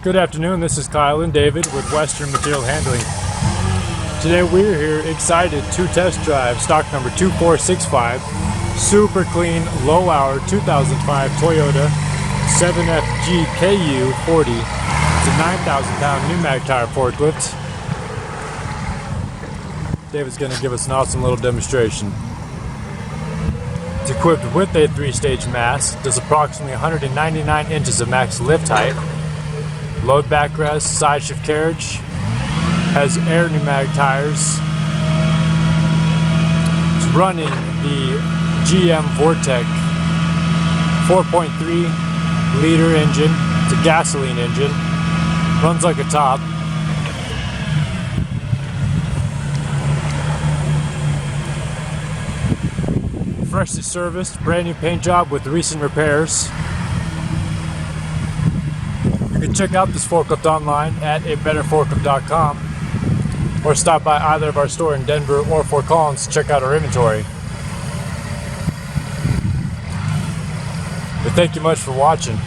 Good afternoon, this is Kyle and David with Western Material Handling. Today we're here excited to test drive stock number 2465, super clean, low hour 2005 Toyota 7FKGU40. It's a 9,000 pound pneumatic tire forklift. David's going to give us an awesome little demonstration. It's equipped with a 3-stage mast, does approximately 199 inches of max lift height. Load backrest, side shift carriage, has air pneumatic tires. It's running the GM Vortec 4.3 liter engine. It's a gasoline engine. Runs like a top. Freshly serviced, brand new paint job with recent repairs. You can check out this forklift online at abetterforklift.com or stop by either of our stores in Denver or Fort Collins to check out our inventory. But thank you much for watching.